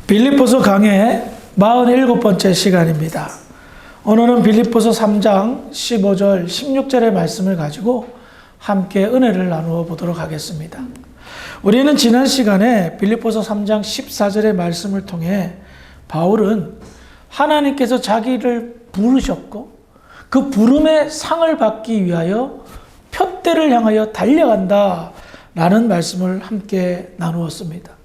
빌립보서 강의 47번째 시간입니다. 오늘은 빌립보서 3장 15절 16절의 말씀을 가지고 함께 은혜를 나누어 보도록 하겠습니다. 우리는 지난 시간에 빌립보서 3장 14절의 말씀을 통해 바울은 하나님께서 자기를 부르셨고 그 부름의 상을 받기 위하여 표대를 향하여 달려간다 라는 말씀을 함께 나누었습니다.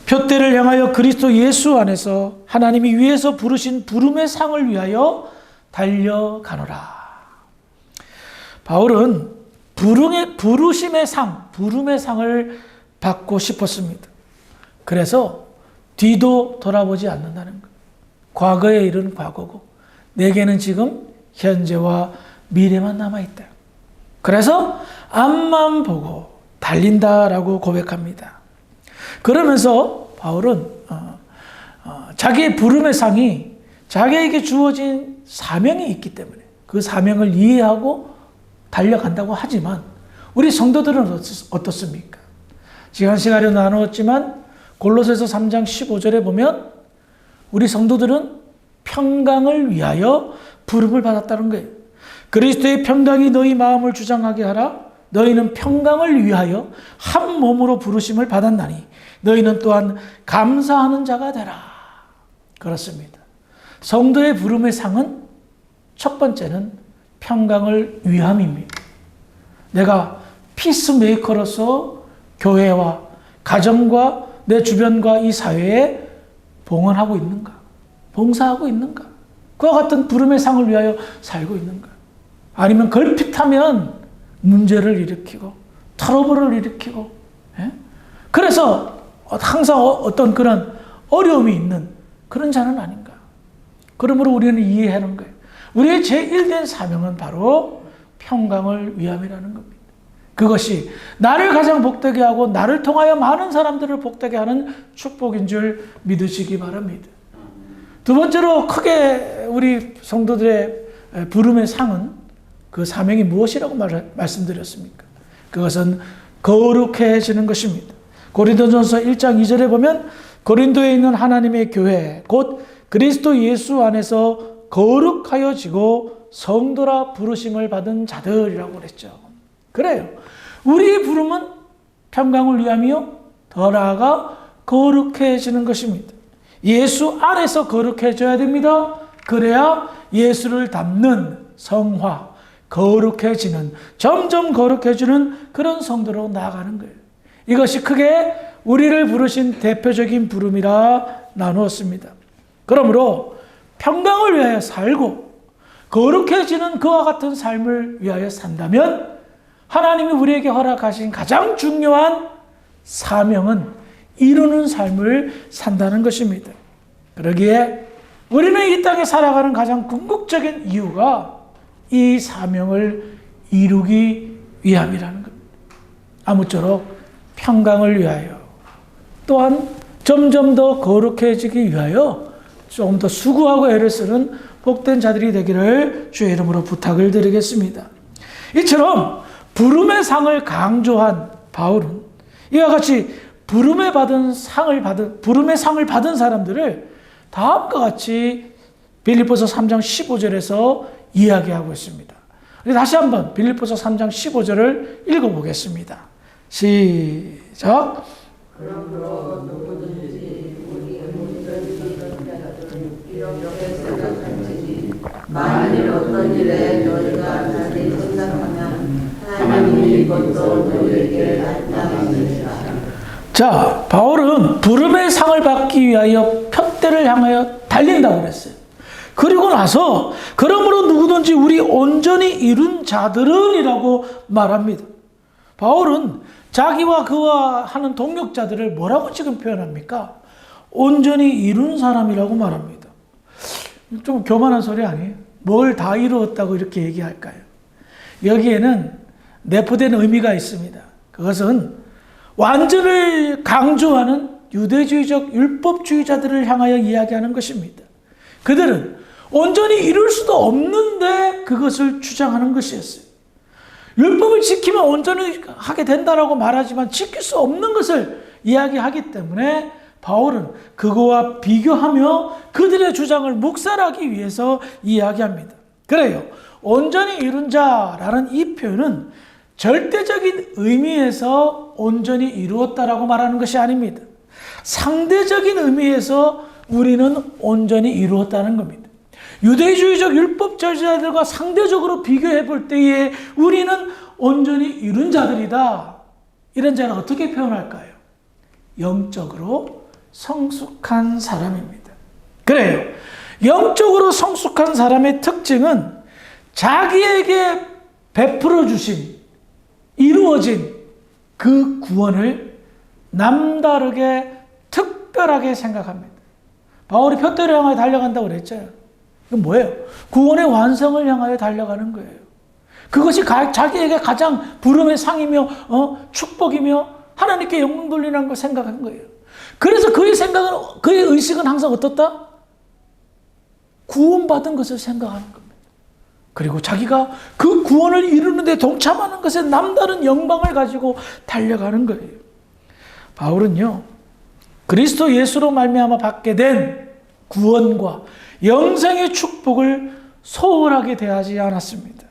표대를 향하여 그리스도 예수 안에서 하나님이 위에서 부르신 부름의 상을 위하여 달려가노라. 바울은 부르심의 상, 부름의 상을 받고 싶었습니다. 그래서 뒤도 돌아보지 않는다는 것. 과거의 일은 과거고 내게는 지금 현재와 미래만 남아있다. 그래서 앞만 보고 달린다라고 고백합니다. 그러면서 바울은 자기의 부름의 상이 자기에게 주어진 사명이 있기 때문에 그 사명을 이해하고 달려간다고 하지만 우리 성도들은 어떻습니까? 지난 시간에 나누었지만 골로새서 3장 15절에 보면 우리 성도들은 평강을 위하여 부름을 받았다는 거예요. 그리스도의 평강이 너희 마음을 주장하게 하라. 너희는 평강을 위하여 한 몸으로 부르심을 받았나니 너희는 또한 감사하는 자가 되라. 그렇습니다. 성도의 부름의 상은 첫 번째는 평강을 위함입니다. 내가 피스메이커로서 교회와 가정과 내 주변과 이 사회에 봉헌하고 있는가? 봉사하고 있는가? 그와 같은 부름의 상을 위하여 살고 있는가? 아니면 걸핏하면 문제를 일으키고 트러블을 일으키고 그래서 항상 어떤 그런 어려움이 있는 그런 자는 아닌가? 그러므로 우리는 이해하는 거예요. 우리의 제1된 사명은 바로 평강을 위함이라는 겁니다. 그것이 나를 가장 복되게 하고 나를 통하여 많은 사람들을 복되게 하는 축복인 줄 믿으시기 바랍니다. 두 번째로 크게 우리 성도들의 부름의 상은 그 사명이 무엇이라고 말씀드렸습니까? 그것은 거룩해지는 것입니다. 고린도전서 1장 2절에 보면 고린도에 있는 하나님의 교회 곧 그리스도 예수 안에서 거룩하여지고 성도라 부르심을 받은 자들이라고 그랬죠. 그래요. 우리의 부름은 평강을 위함이요 더 나아가 거룩해지는 것입니다. 예수 안에서 거룩해져야 됩니다. 그래야 예수를 닮는 성화, 거룩해지는, 점점 거룩해지는 그런 성도로 나아가는 거예요. 이것이 크게 우리를 부르신 대표적인 부름이라 나누었습니다. 그러므로 평강을 위하여 살고 거룩해지는 그와 같은 삶을 위하여 산다면 하나님이 우리에게 허락하신 가장 중요한 사명은 이루는 삶을 산다는 것입니다. 그러기에 우리는 이 땅에 살아가는 가장 궁극적인 이유가 이 사명을 이루기 위함이라는 겁니다. 아무쪼록 평강을 위하여 또한 점점 더 거룩해지기 위하여 좀 더 수고하고 애를 쓰는 복된 자들이 되기를 주의 이름으로 부탁을 드리겠습니다. 이처럼 부름의 상을 강조한 바울은 이와 같이 부름의 상을 받은 사람들을 다음과 같이 빌립보서 3장 15절에서 이야기하고 있습니다. 다시 한번 빌립보서 3장 15절을 읽어보겠습니다. 시작. 그러므로 누구든지 우리 문제를 이렇게 생각할지니 만일 어떤 일에 너희가 다시 생각하면 하나님이 이것도 너희에게 나타내시리라. 자, 바울은 부름의 상을 받기 위하여 표대를 향하여 달린다고 그랬어요. 그리고 나서 그러므로 누구든지 우리 온전히 이룬 자들은 이라고 말합니다. 바울은 자기와 그와 하는 동역자들을 뭐라고 지금 표현합니까? 온전히 이룬 사람이라고 말합니다. 좀 교만한 소리 아니에요? 뭘 다 이루었다고 이렇게 얘기할까요? 여기에는 내포된 의미가 있습니다. 그것은 완전을 강조하는 유대주의적 율법주의자들을 향하여 이야기하는 것입니다. 그들은 온전히 이룰 수도 없는데 그것을 주장하는 것이었어요. 율법을 지키면 온전히 하게 된다라고 말하지만 지킬 수 없는 것을 이야기하기 때문에 바울은 그거와 비교하며 그들의 주장을 묵살하기 위해서 이야기합니다. 그래요. 온전히 이룬 자라는 이 표현은 절대적인 의미에서 온전히 이루었다라고 말하는 것이 아닙니다. 상대적인 의미에서 우리는 온전히 이루었다는 겁니다. 유대주의적 율법 저지자들과 상대적으로 비교해 볼 때에 우리는 온전히 이룬 자들이다. 이런 자는 어떻게 표현할까요? 영적으로 성숙한 사람입니다. 그래요. 영적으로 성숙한 사람의 특징은 자기에게 베풀어 주신, 이루어진 그 구원을 남다르게 특별하게 생각합니다. 바울이 표대를 향하여 달려간다고 그랬잖아요. 이건 뭐예요? 구원의 완성을 향하여 달려가는 거예요. 그것이 자기에게 가장 부름의 상이며 축복이며 하나님께 영광 돌리는 걸 생각한 거예요. 그래서 그의 생각은, 그의 의식은 항상 어떻다? 구원받은 것을 생각하는 겁니다. 그리고 자기가 그 구원을 이루는 데 동참하는 것에 남다른 영광을 가지고 달려가는 거예요. 바울은요, 그리스도 예수로 말미암아 받게 된 구원과 영생의 축복을 소홀하게 대하지 않았습니다.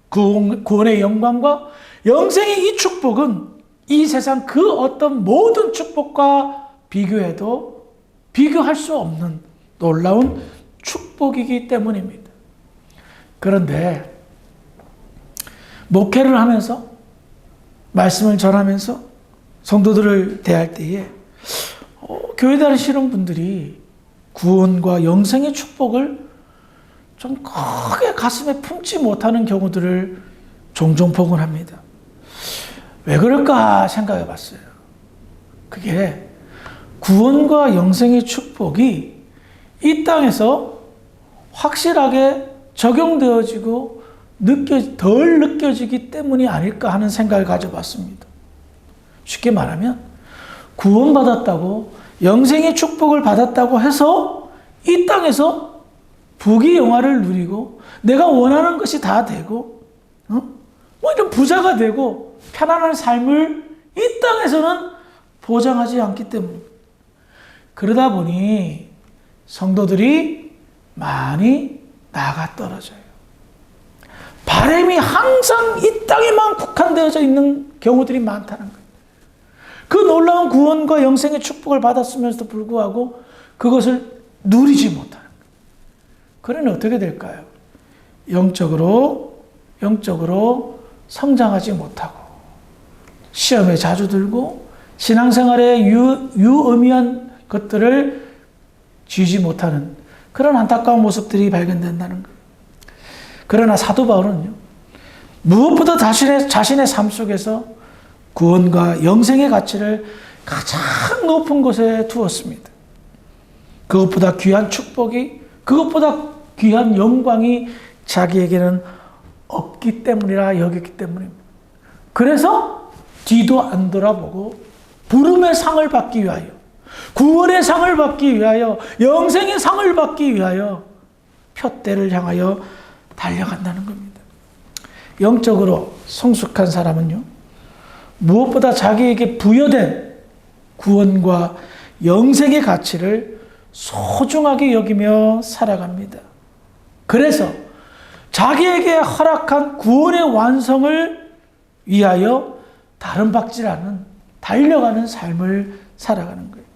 구원의 영광과 영생의 이 축복은 이 세상 그 어떤 모든 축복과 비교해도 비교할 수 없는 놀라운 축복이기 때문입니다. 그런데 목회를 하면서 말씀을 전하면서 성도들을 대할 때에 교회 다니시는 분들이 구원과 영생의 축복을 좀 크게 가슴에 품지 못하는 경우들을 종종 보곤 합니다. 왜 그럴까 생각해 봤어요. 그게 구원과 영생의 축복이 이 땅에서 확실하게 적용되어지고 덜 느껴지기 때문이 아닐까 하는 생각을 가져봤습니다. 쉽게 말하면 구원받았다고 영생의 축복을 받았다고 해서 이 땅에서 부귀영화를 누리고 내가 원하는 것이 다 되고 뭐 이런 부자가 되고 편안한 삶을 이 땅에서는 보장하지 않기 때문입니다. 그러다 보니 성도들이 많이 나가 떨어져요. 바람이 항상 이 땅에만 국한되어져 있는 경우들이 많다는 거예요. 그 놀라운 구원과 영생의 축복을 받았으면서도 불구하고 그것을 누리지 못하는 거예요. 그러니 어떻게 될까요? 영적으로 성장하지 못하고 시험에 자주 들고 신앙생활에 유의미한 것들을 쥐지 못하는 그런 안타까운 모습들이 발견된다는 거예요. 그러나 사도 바울은요, 무엇보다 자신의 삶 속에서 구원과 영생의 가치를 가장 높은 곳에 두었습니다. 그것보다 귀한 축복이, 그것보다 귀한 영광이 자기에게는 없기 때문이라 여겼기 때문입니다. 그래서 뒤도 안 돌아보고 부름의 상을 받기 위하여, 구원의 상을 받기 위하여, 영생의 상을 받기 위하여 표대를 향하여 달려간다는 겁니다. 영적으로 성숙한 사람은요, 무엇보다 자기에게 부여된 구원과 영생의 가치를 소중하게 여기며 살아갑니다. 그래서 자기에게 허락한 구원의 완성을 위하여 다른 박질하는 달려가는 삶을 살아가는 거예요.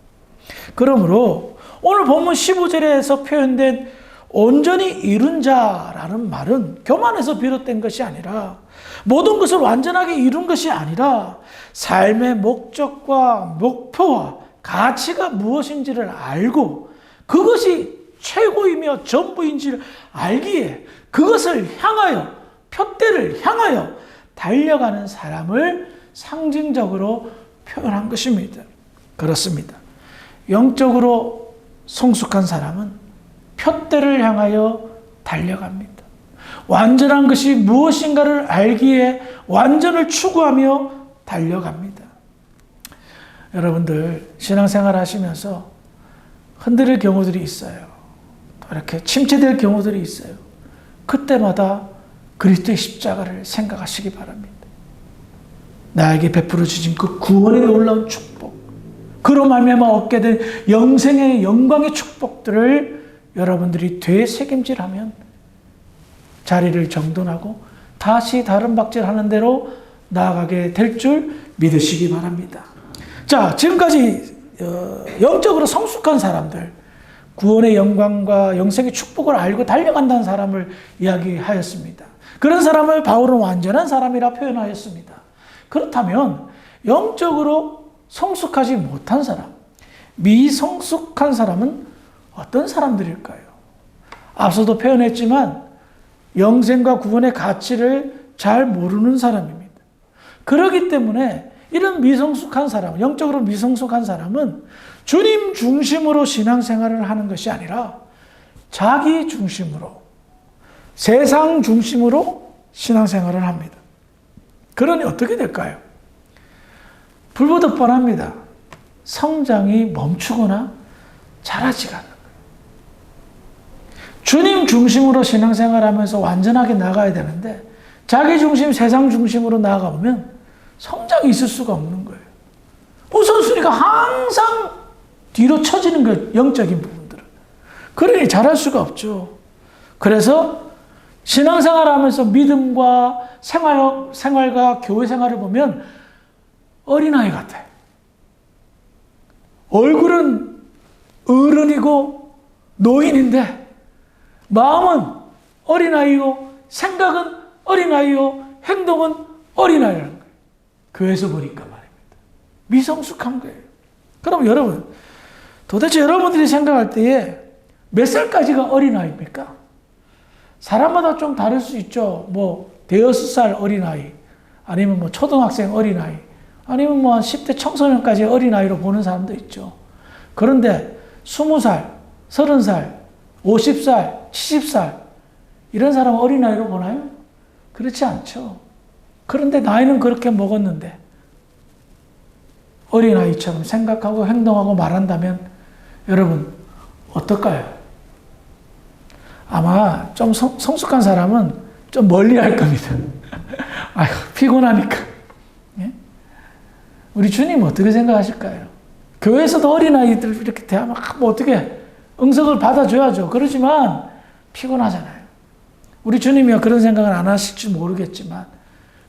그러므로 오늘 본문 15절에서 표현된 온전히 이룬 자라는 말은 교만에서 비롯된 것이 아니라 모든 것을 완전하게 이룬 것이 아니라 삶의 목적과 목표와 가치가 무엇인지를 알고 그것이 최고이며 전부인지를 알기에 그것을 향하여 표대를 향하여 달려가는 사람을 상징적으로 표현한 것입니다. 그렇습니다. 영적으로 성숙한 사람은 표대를 향하여 달려갑니다. 완전한 것이 무엇인가를 알기에 완전을 추구하며 달려갑니다. 여러분들 신앙생활 하시면서 흔들릴 경우들이 있어요. 이렇게 침체될 경우들이 있어요. 그때마다 그리스도의 십자가를 생각하시기 바랍니다. 나에게 베풀어 주신 그 구원의 놀라운 축복, 그로 말미암아 얻게 된 영생의 영광의 축복들을 여러분들이 되새김질하면 자리를 정돈하고 다시 다른 박질하는 대로 나아가게 될 줄 믿으시기 바랍니다. 자, 지금까지 영적으로 성숙한 사람들, 구원의 영광과 영생의 축복을 알고 달려간다는 사람을 이야기하였습니다. 그런 사람을 바울은 완전한 사람이라 표현하였습니다. 그렇다면 영적으로 성숙하지 못한 사람, 미성숙한 사람은 어떤 사람들일까요? 앞서도 표현했지만 영생과 구원의 가치를 잘 모르는 사람입니다. 그렇기 때문에 이런 미성숙한 사람, 영적으로 미성숙한 사람은 주님 중심으로 신앙생활을 하는 것이 아니라 자기 중심으로, 세상 중심으로 신앙생활을 합니다. 그러니 어떻게 될까요? 불보듯 뻔합니다. 성장이 멈추거나 자라지가 않는 거예요. 주님 중심으로 신앙생활하면서 완전하게 나가야 되는데 자기 중심, 세상 중심으로 나아가보면 성장이 있을 수가 없는 거예요. 우선순위가 항상 뒤로 처지는 거예요. 영적인 부분들은. 그러니 잘할 수가 없죠. 그래서 신앙생활하면서 믿음과 생활과 교회 생활을 보면 어린아이 같아요. 얼굴은 어른이고 노인인데 마음은 어린아이요, 생각은 어린아이요, 행동은 어린아이라는 거예요. 교회에서 보니까 말입니다. 미성숙한 거예요. 그럼 여러분, 도대체 여러분들이 생각할 때에 몇 살까지가 어린아이입니까? 사람마다 좀 다를 수 있죠. 뭐 대여섯 살 어린아이, 아니면 뭐 초등학생 어린아이, 아니면 뭐 10대 청소년까지 어린아이로 보는 사람도 있죠. 그런데 20살, 30살, 50살, 70살 이런 사람은 어린아이로 보나요? 그렇지 않죠. 그런데 나이는 그렇게 먹었는데 어린아이처럼 생각하고 행동하고 말한다면 여러분 어떨까요? 아마 좀 성숙한 사람은 좀 멀리 할 겁니다. 아이고, 피곤하니까. 예? 우리 주님 어떻게 생각하실까요? 교회에서도 어린아이들 이렇게 대하면 뭐 어떻게 응석을 받아줘야죠. 그러지만 피곤하잖아요. 우리 주님이 그런 생각을 안 하실지 모르겠지만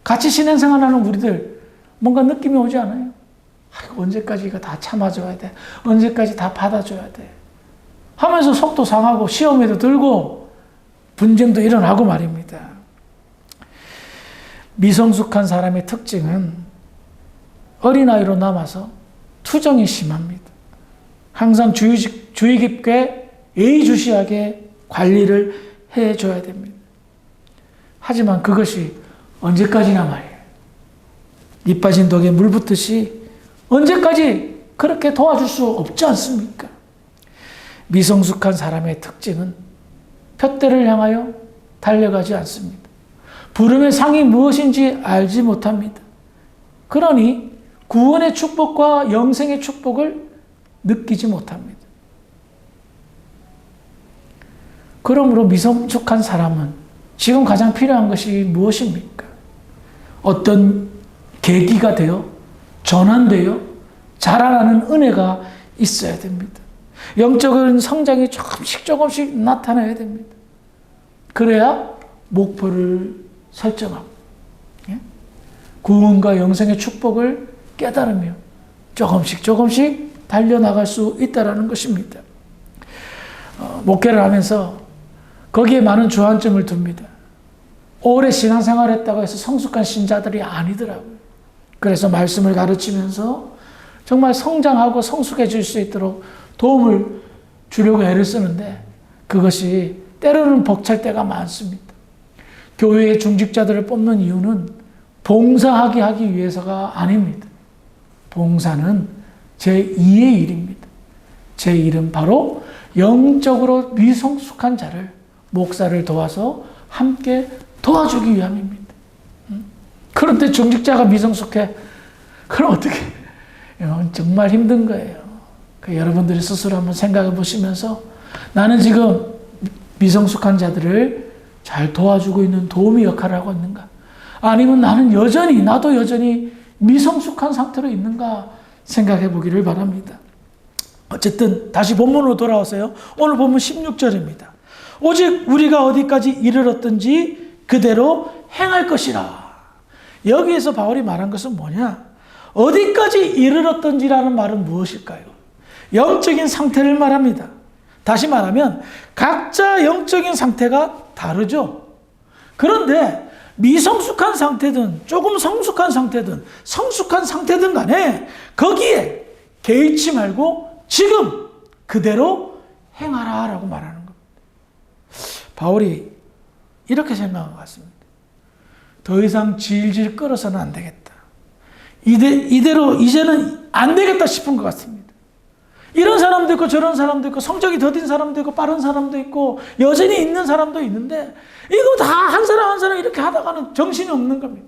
같이 신앙생활하는 우리들 뭔가 느낌이 오지 않아요? 아이고, 언제까지 이거 다 참아줘야 돼? 언제까지 다 받아줘야 돼? 하면서 속도 상하고 시험에도 들고 분쟁도 일어나고 말입니다. 미성숙한 사람의 특징은 어린아이로 남아서 투정이 심합니다. 항상 주의 깊게 예의주시하게 관리를 해줘야 됩니다. 하지만 그것이 언제까지나 말이에요. 밑 빠진 독에 물 붓듯이 언제까지 그렇게 도와줄 수 없지 않습니까? 미성숙한 사람의 특징은 푯대를 향하여 달려가지 않습니다. 부름의 상이 무엇인지 알지 못합니다. 그러니 구원의 축복과 영생의 축복을 느끼지 못합니다. 그러므로 미성숙한 사람은 지금 가장 필요한 것이 무엇입니까? 어떤 계기가 되어 전환되어 자라나는 은혜가 있어야 됩니다. 영적인 성장이 조금씩 나타나야 됩니다. 그래야 목표를 설정하고 구원과 영생의 축복을 깨달으며 조금씩 달려나갈 수 있다는 것입니다. 목회를 하면서 거기에 많은 주안점을 둡니다. 오래 신앙생활했다고 해서 성숙한 신자들이 아니더라고요. 그래서 말씀을 가르치면서 정말 성장하고 성숙해질 수 있도록 도움을 주려고 애를 쓰는데 그것이 때로는 벅찰 때가 많습니다. 교회의 중직자들을 뽑는 이유는 봉사하게 하기 위해서가 아닙니다. 봉사는 제2의 일입니다. 제 일은 바로 영적으로 미성숙한 자를, 목사를 도와서 함께 도와주기 위함입니다. 그런데 중직자가 미성숙해? 그럼 어떻게? 이건 정말 힘든 거예요. 여러분들이 스스로 한번 생각해 보시면서 나는 지금 미성숙한 자들을 잘 도와주고 있는 도우미 역할을 하고 있는가? 아니면 나도 여전히 미성숙한 상태로 있는가 생각해 보기를 바랍니다. 어쨌든 다시 본문으로 돌아오세요. 오늘 본문 16절입니다. 오직 우리가 어디까지 이르렀든지 그대로 행할 것이라. 여기에서 바울이 말한 것은 뭐냐? 어디까지 이르렀든지라는 말은 무엇일까요? 영적인 상태를 말합니다. 다시 말하면 각자 영적인 상태가 다르죠. 그런데 미성숙한 상태든 조금 성숙한 상태든 성숙한 상태든 간에 거기에 개의치 말고 지금 그대로 행하라 라고 말하는 겁니다. 바울이 이렇게 생각한 것 같습니다. 더 이상 질질 끌어서는 안 되겠다. 이대로 이제는 안 되겠다 싶은 것 같습니다. 이런 사람도 있고 저런 사람도 있고 성적이 더딘 사람도 있고 빠른 사람도 있고 여전히 있는 사람도 있는데 이거 다 한 사람 한 사람 이렇게 하다가는 정신이 없는 겁니다.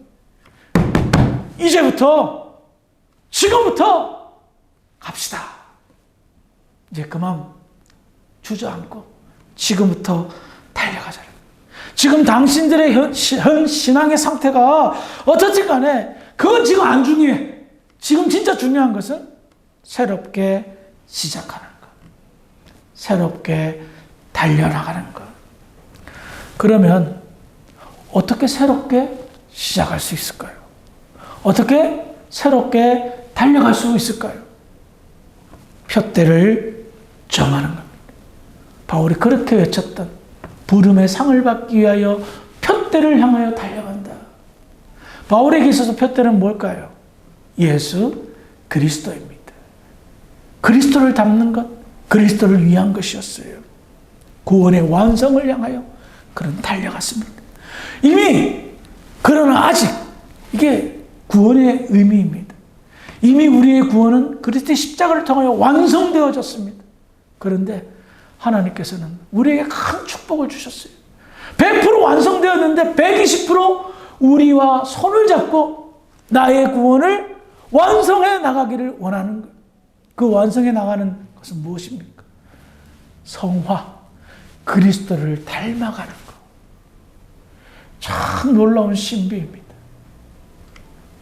이제부터 지금부터 갑시다. 이제 그만 주저앉고 지금부터 달려가자. 지금 당신들의 현 신앙의 상태가 어떻든 간에 그건 지금 안 중요해. 지금 진짜 중요한 것은 새롭게 시작하는 것. 새롭게 달려나가는 것. 그러면 어떻게 새롭게 시작할 수 있을까요? 어떻게 새롭게 달려갈 수 있을까요? 표대를 정하는 겁니다. 바울이 그렇게 외쳤던 부름의 상을 받기 위하여 표대를 향하여 달려간다. 바울에게 있어서 표대는 뭘까요? 예수 그리스도입니다. 그리스도를 닮는 것, 그리스도를 위한 것이었어요. 구원의 완성을 향하여 그런 달려갔습니다. 이미 그러나 아직 이게 구원의 의미입니다. 이미 우리의 구원은 그리스도의 십자가를 통하여 완성되어졌습니다. 그런데 하나님께서는 우리에게 큰 축복을 주셨어요. 100% 완성되었는데 120% 우리와 손을 잡고 나의 구원을 완성해 나가기를 원하는 것. 그 완성해 나가는 것은 무엇입니까? 성화, 그리스도를 닮아가는 것. 참 놀라운 신비입니다.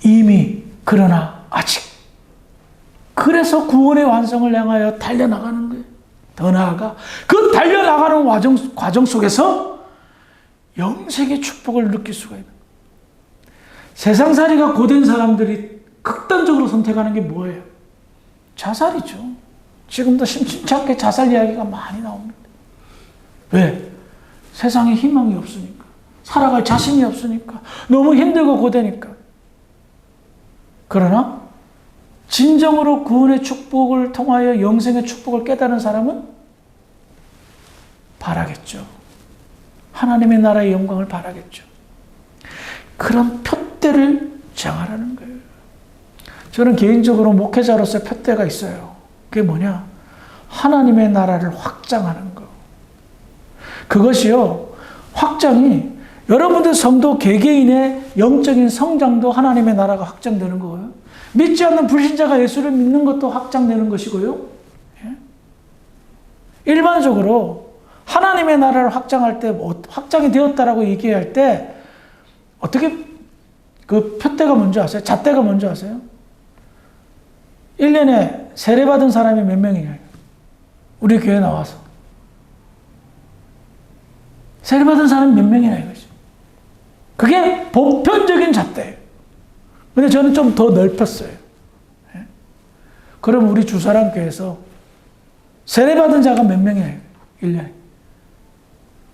이미 그러나 아직. 그래서 구원의 완성을 향하여 달려나가는 거예요. 더 나아가 그 달려나가는 과정 속에서 영생의 축복을 느낄 수가 있는 거예요. 세상살이가 고된 사람들이 극단적으로 선택하는 게 뭐예요? 자살이죠. 지금도 심심치 않게 자살 이야기가 많이 나옵니다. 왜? 세상에 희망이 없으니까. 살아갈 자신이 없으니까. 너무 힘들고 고되니까. 그러나 진정으로 구원의 축복을 통하여 영생의 축복을 깨달은 사람은 바라겠죠. 하나님의 나라의 영광을 바라겠죠. 그런 표대를 정하라는 거예요. 저는 개인적으로 목회자로서의 표대가 있어요. 그게 뭐냐? 하나님의 나라를 확장하는 거. 그것이요, 확장이 여러분들 성도 개개인의 영적인 성장도 하나님의 나라가 확장되는 거예요. 믿지 않는 불신자가 예수를 믿는 것도 확장되는 것이고요. 일반적으로 하나님의 나라를 확장할 때, 확장이 되었다라고 얘기할 때 어떻게 그 표대가 뭔지 아세요? 잣대가 뭔지 아세요? 1년에 세례받은 사람이 몇 명이에요? 우리 교회 나와서. 세례받은 사람이 몇 명이나 이거죠. 그게 보편적인 잣대예요. 근데 저는 좀 더 넓혔어요. 그럼 우리 주사랑교회에서 세례받은 자가 몇 명이에요? 1년에.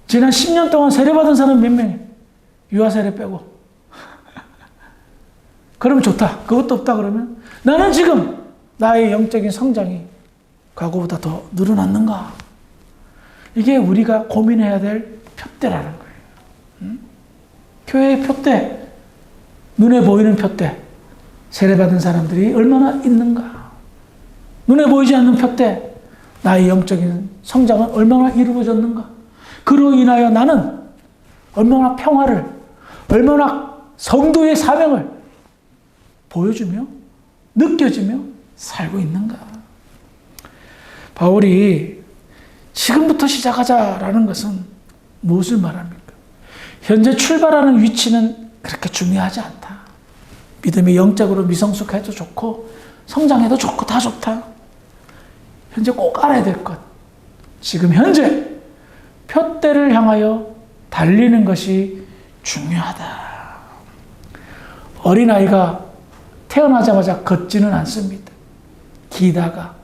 지난 10년 동안 세례받은 사람 몇 명이에요? 유아세례 빼고. 그러면 좋다. 그것도 없다 그러면 나는 지금 나의 영적인 성장이 과거보다 더 늘어났는가? 이게 우리가 고민해야 될 표대라는 거예요. 교회의 표대, 눈에 보이는 표대, 세례받은 사람들이 얼마나 있는가? 눈에 보이지 않는 표대, 나의 영적인 성장은 얼마나 이루어졌는가? 그로 인하여 나는 얼마나 평화를, 얼마나 성도의 사명을 보여주며 느껴지며 살고 있는가? 바울이 지금부터 시작하자라는 것은 무엇을 말합니까? 현재 출발하는 위치는 그렇게 중요하지 않다. 믿음이 영적으로 미성숙해도 좋고 성장해도 좋고 다 좋다. 현재 꼭 알아야 될 것. 지금 현재 표대를 향하여 달리는 것이 중요하다. 어린아이가 태어나자마자 걷지는 않습니다. 기다가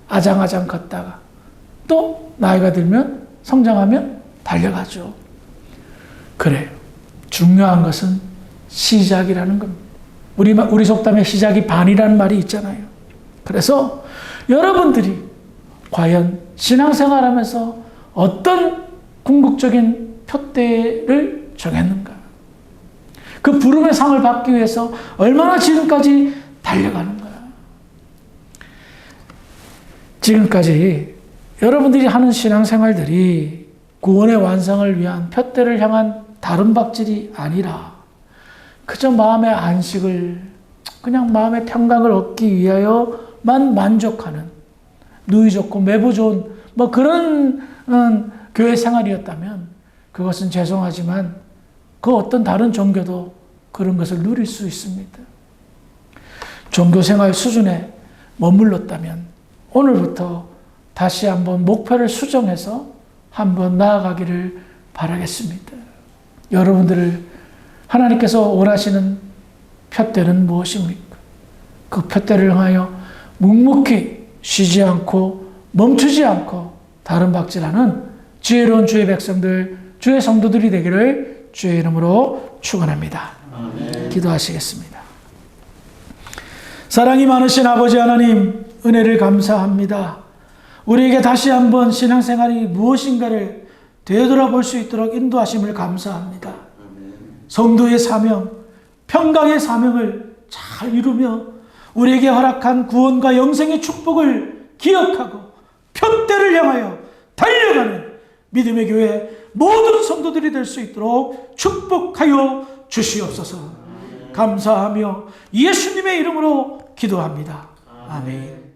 아장아장 걷다가 또 나이가 들면 성장하면 달려가죠. 그래요. 중요한 것은 시작이라는 겁니다. 우리 속담에 시작이 반이라는 말이 있잖아요. 그래서 여러분들이 과연 신앙생활하면서 어떤 궁극적인 표대를 정했는가? 그 부름의 상을 받기 위해서 얼마나 지금까지 달려가는가? 지금까지 여러분들이 하는 신앙생활들이 구원의 완성을 위한 표대를 향한 다른 박질이 아니라 그저 마음의 안식을, 그냥 마음의 평강을 얻기 위하여만 만족하는 누이 좋고 매부 좋은 뭐 그런 교회 생활이었다면 그것은 죄송하지만 그 어떤 다른 종교도 그런 것을 누릴 수 있습니다. 종교생활 수준에 머물렀다면 오늘부터 다시 한번 목표를 수정해서 한번 나아가기를 바라겠습니다. 여러분들을 하나님께서 원하시는 표대는 무엇입니까? 그 표대를 향하여 묵묵히 쉬지 않고 멈추지 않고 다른 박질하는 지혜로운 주의 백성들, 주의 성도들이 되기를 주의 이름으로 축원합니다. 기도하시겠습니다. 사랑이 많으신 아버지 하나님, 은혜를 감사합니다. 우리에게 다시 한번 신앙생활이 무엇인가를 되돌아볼 수 있도록 인도하심을 감사합니다. 성도의 사명, 평강의 사명을 잘 이루며 우리에게 허락한 구원과 영생의 축복을 기억하고 표대를 향하여 달려가는 믿음의 교회 모든 성도들이 될 수 있도록 축복하여 주시옵소서. 감사하며 예수님의 이름으로 기도합니다. 아멘.